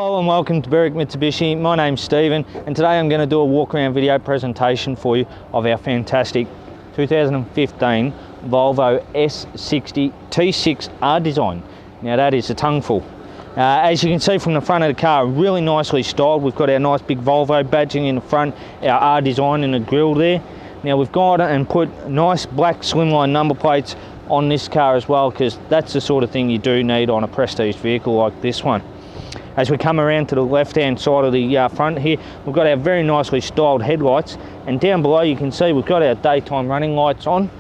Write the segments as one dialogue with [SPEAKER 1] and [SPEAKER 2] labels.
[SPEAKER 1] Hello and welcome to Berwick Mitsubishi. My name's Stephen and today I'm going to do a walk around video presentation for you of our fantastic 2015 Volvo S60 T6R design. Now that is a tongueful. As you can see from the front of the car, really nicely styled. We've got our nice big Volvo badging in the front, our R design in the grille there. Now we've gone and put nice black slimline number plates on this car as well, because that's the sort of thing you do need on a prestige vehicle like this one. As we come around to the left hand side of the front here, we've got our very nicely styled headlights, and down below you can see we've got our daytime running lights on.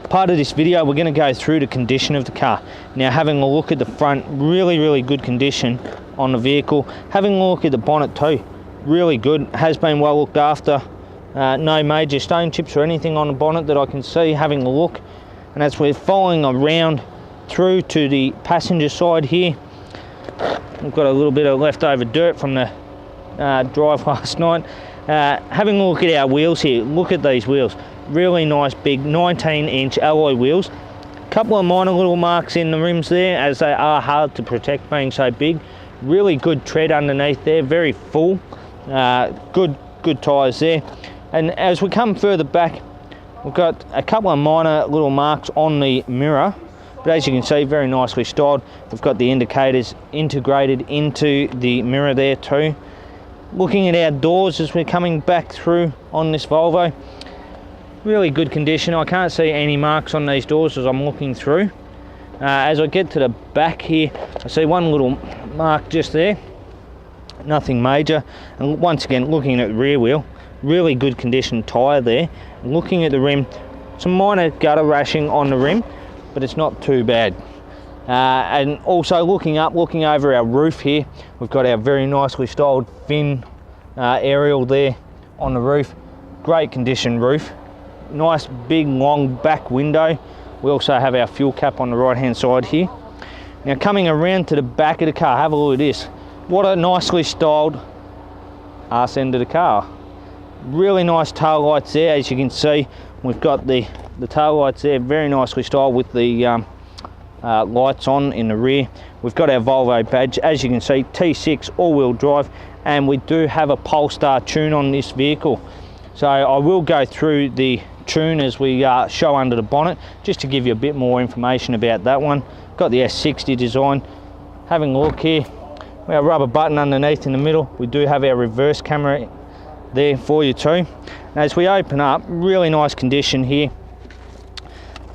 [SPEAKER 1] Part of this video we're going to go through the condition of the car. Now having a look at the front, really good condition on the vehicle. Having a look at the bonnet too, really good, has been well looked after. No major stone chips or anything on the bonnet that I can see having a look. And as we're following around through to the passenger side here, we've got a little bit of leftover dirt from the drive last night. Having a look at our wheels here, look at these wheels. Really nice big 19-inch alloy wheels. Couple of minor little marks in the rims there, as they are hard to protect being so big. Really good tread underneath there, very full. Good tyres there. And as we come further back, we've got a couple of minor little marks on the mirror, but as you can see, very nicely styled. We've got the indicators integrated into the mirror there too. Looking at our doors as we're coming back through on this Volvo, really good condition. I can't see any marks on these doors as I'm looking through. As I get to the back here, I see one little mark just there, nothing major. And once again, looking at the rear wheel, really good condition tyre there. Looking at the rim, some minor gutter rashing on the rim, but it's not too bad. And also looking over our roof here, we've got our very nicely styled fin aerial there on the roof. Great condition roof. Nice big long back window. We also have our fuel cap on the right hand side here. Now coming around to the back of the car, have a look at this. What a nicely styled arse end of the car. Really nice tail lights there, as you can see. We've got the tail lights there, very nicely styled with the lights on in the rear. We've got our Volvo badge, as you can see, T6 all-wheel drive, and we do have a Polestar tune on this vehicle. So I will go through the tune as we show under the bonnet, just to give you a bit more information about that one. Got the S60 design. Having a look here, our rubber button underneath in the middle. We do have our reverse camera there for you too. As we open up, really nice condition here.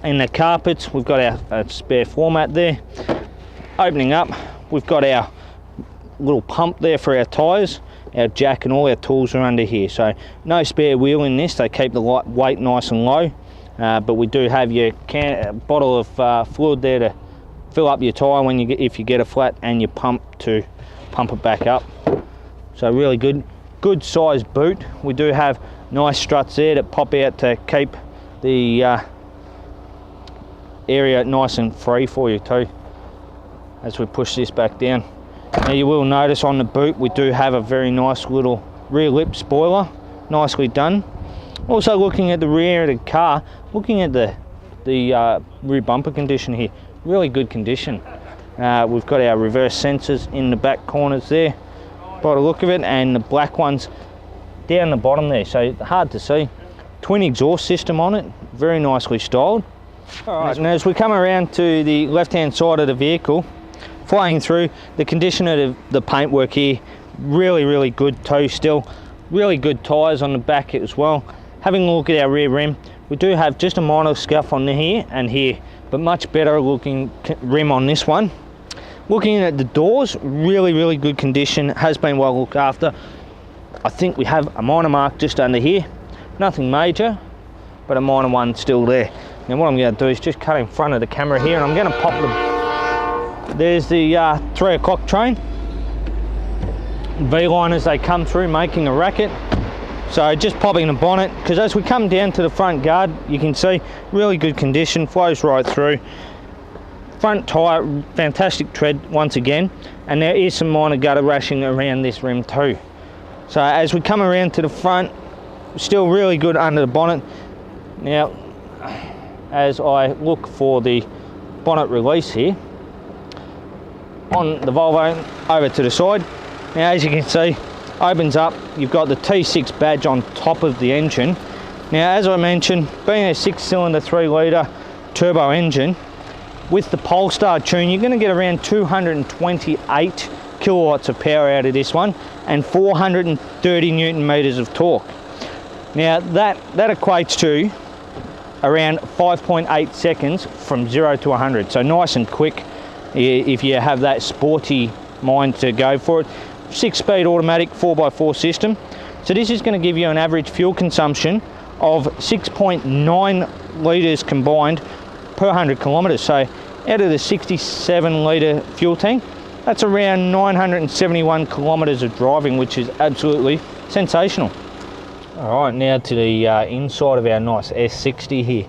[SPEAKER 1] In the carpets, we've got our spare floor mat there. Opening up, we've got our little pump there for our tyres. Our jack and all our tools are under here. So no spare wheel in this. They keep the weight nice and low. But we do have your bottle of fluid there to fill up your tyre when if you get a flat, and your pump to pump it back up. So really good size boot. We do have nice struts there that pop out to keep the area nice and free for you too, as we push this back down. Now you will notice on the boot we do have a very nice little rear lip spoiler, nicely done. Also looking at the rear of the car, looking at the rear bumper condition here, really good condition. We've got our reverse sensors in the back corners there by the look of it, and the black ones down the bottom there, so hard to see. Twin exhaust system on it, very nicely styled. Alright, and as we come around to the left hand side of the vehicle, flying through, the condition of the paintwork here, really good toe still. Really good tyres on the back as well. Having a look at our rear rim, we do have just a minor scuff on here and here, but much better looking rim on this one. Looking at the doors, really good condition, has been well looked after. I think we have a minor mark just under here, nothing major, but a minor one still there. Now what I'm going to do is just cut in front of the camera here, and I'm going to pop them. There's the 3 o'clock train. V-line as they come through, making a racket. So just popping the bonnet, because as we come down to the front guard, you can see really good condition, flows right through. Front tyre, fantastic tread once again, and there is some minor gutter rashing around this rim too. So as we come around to the front, still really good under the bonnet. Now, as I look for the bonnet release here, on the Volvo over to the side. Now as you can see, opens up, you've got the T6 badge on top of the engine. Now as I mentioned, being a 6-cylinder 3-litre turbo engine, with the Polestar tune, you're going to get around 228 kilowatts of power out of this one and 430 newton meters of torque. Now that equates to around 5.8 seconds from 0 to 100, so nice and quick if you have that sporty mind to go for it. 6-speed automatic 4x4 system, so this is going to give you an average fuel consumption of 6.9 litres combined per 100 kilometres. So out of the 67 litre fuel tank, that's around 971 kilometres of driving, which is absolutely sensational. All right, now to the inside of our nice S60 here.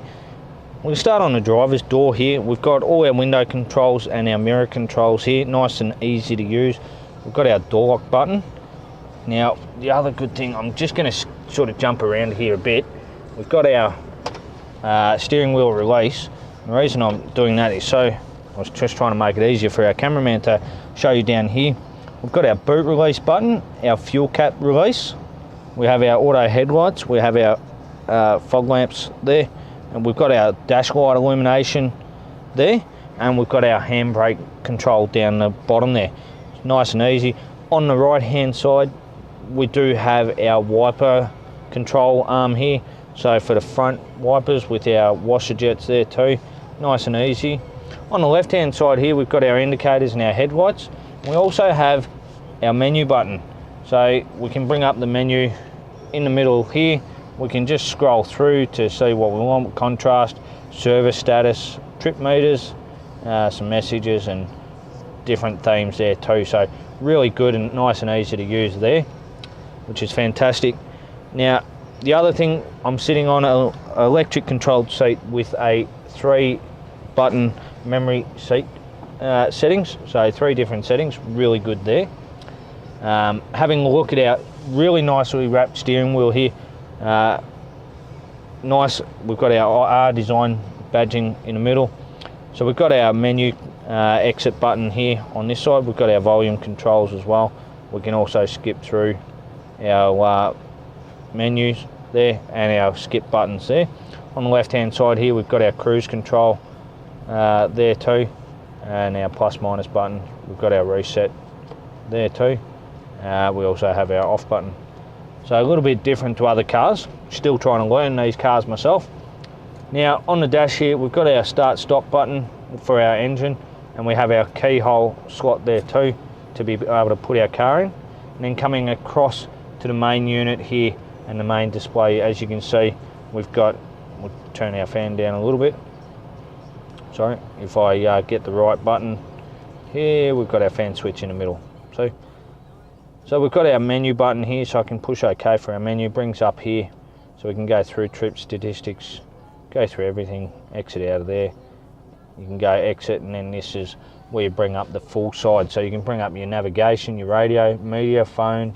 [SPEAKER 1] We'll start on the driver's door here. We've got all our window controls and our mirror controls here, nice and easy to use. We've got our door lock button. Now, the other good thing, I'm just going to sort of jump around here a bit. We've got our steering wheel release. The reason I'm doing that is I was just trying to make it easier for our cameraman to show you down here. We've got our boot release button, our fuel cap release. We have our auto headlights. We have our fog lamps there. And we've got our dash light illumination there. And we've got our handbrake control down the bottom there. It's nice and easy. On the right hand side, we do have our wiper control arm here. So for the front wipers with our washer jets there too, nice and easy. On the left hand side here, we've got our indicators and our headlights. We also have our menu button. So we can bring up the menu in the middle here. We can just scroll through to see what we want, contrast, service status, trip meters, some messages and different themes there too. So really good and nice and easy to use there, which is fantastic. Now, the other thing, I'm sitting on an electric controlled seat with a 3-button memory seat settings, so 3 different settings, really good there. Having a look at our really nicely wrapped steering wheel here, nice, we've got our R design badging in the middle. So we've got our menu exit button here on this side. We've got our volume controls as well. We can also skip through our menus there and our skip buttons there. On the left hand side here, we've got our cruise control there too, and our plus minus button. We've got our reset there too. We also have our off button. So a little bit different to other cars. Still trying to learn these cars myself. Now on the dash here, we've got our start stop button for our engine, and we have our keyhole slot there too to be able to put our car in. And then coming across to the main unit here and the main display, as you can see, we've got, we'll turn our fan down a little bit. Sorry, if I get the right button here, we've got our fan switch in the middle. So we've got our menu button here, so I can push OK for our menu. Brings up here, so we can go through trip statistics, go through everything, exit out of there. You can go exit, and then this is where you bring up the full side. So you can bring up your navigation, your radio, media, phone,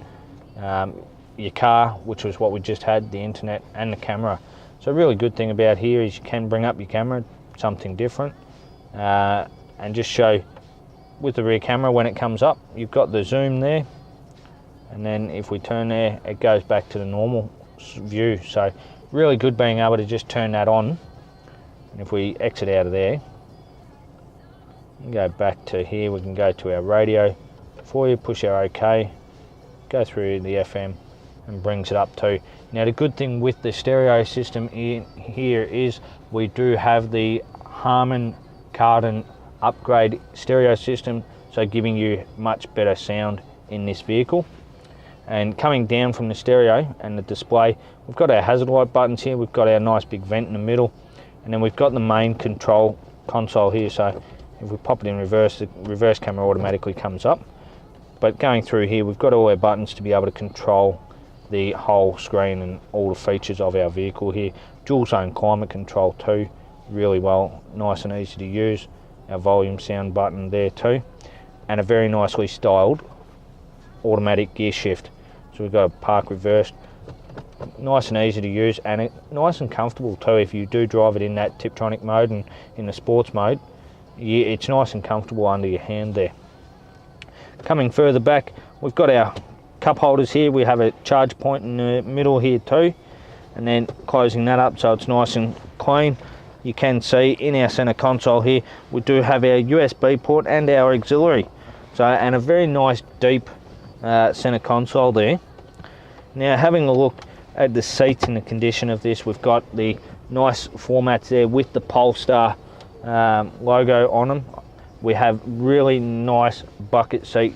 [SPEAKER 1] your car, which was what we just had, the internet and the camera. So a really good thing about here is you can bring up your camera, something different, and just show with the rear camera when it comes up. You've got the zoom there, and then if we turn there, it goes back to the normal view. So really good being able to just turn that on. And if we exit out of there and go back to here, we can go to our radio for you, push our OK, go through the FM and brings it up too. Now the good thing with the stereo system in here is we do have the Harman Kardon upgrade stereo system, so giving you much better sound in this vehicle. And coming down from the stereo and the display, we've got our hazard light buttons here, we've got our nice big vent in the middle, and then we've got the main control console here. So if we pop it in reverse, the reverse camera automatically comes up. But going through here, we've got all our buttons to be able to control the whole screen and all the features of our vehicle here. Dual zone climate control too, really well, nice and easy to use. Our volume sound button there too, and a very nicely styled automatic gear shift. So we've got a park reverse, nice and easy to use, and nice and comfortable too. If you do drive it in that Tiptronic mode and in the sports mode, it's nice and comfortable under your hand there. Coming further back, we've got our cup holders here. We have a charge point in the middle here too, and then closing that up so it's nice and clean. You can see in our center console here, we do have our USB port and our auxiliary. So, and a very nice deep center console there. Now, having a look at the seats and the condition of this, we've got the nice formats there with the Polestar logo on them. We have really nice bucket seat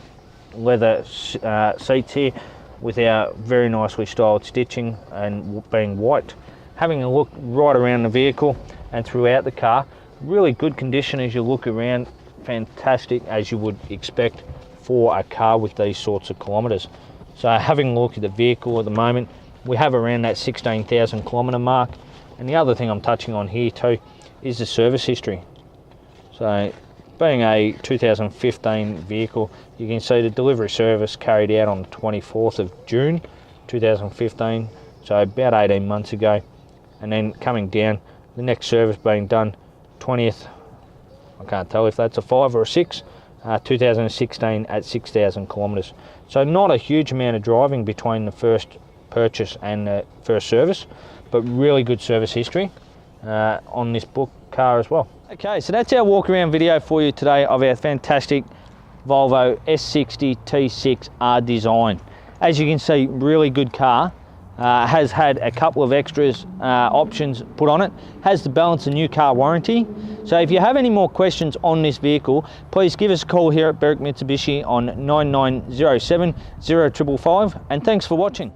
[SPEAKER 1] leather seats here with our very nicely styled stitching and being white. Having a look right around the vehicle and throughout the car, really good condition as you look around, fantastic as you would expect for a car with these sorts of kilometers. So having a look at the vehicle at the moment, we have around that 16,000 kilometer mark. And the other thing I'm touching on here too is the service history. So being a 2015 vehicle, you can see the delivery service carried out on the 24th of June 2015, so about 18 months ago. And then coming down, the next service being done 20th, I can't tell if that's a 5 or a 6, 2016 at 6,000 kilometers. So not a huge amount of driving between the first purchase and the first service, but really good service history on this book car as well. Okay, so that's our walk around video for you today of our fantastic Volvo S60 T6 R design. As you can see, really good car. Has had a couple of extras options put on it, has the balance of new car warranty. So if you have any more questions on this vehicle, please give us a call here at Berwick Mitsubishi on 9907 0555, and thanks for watching.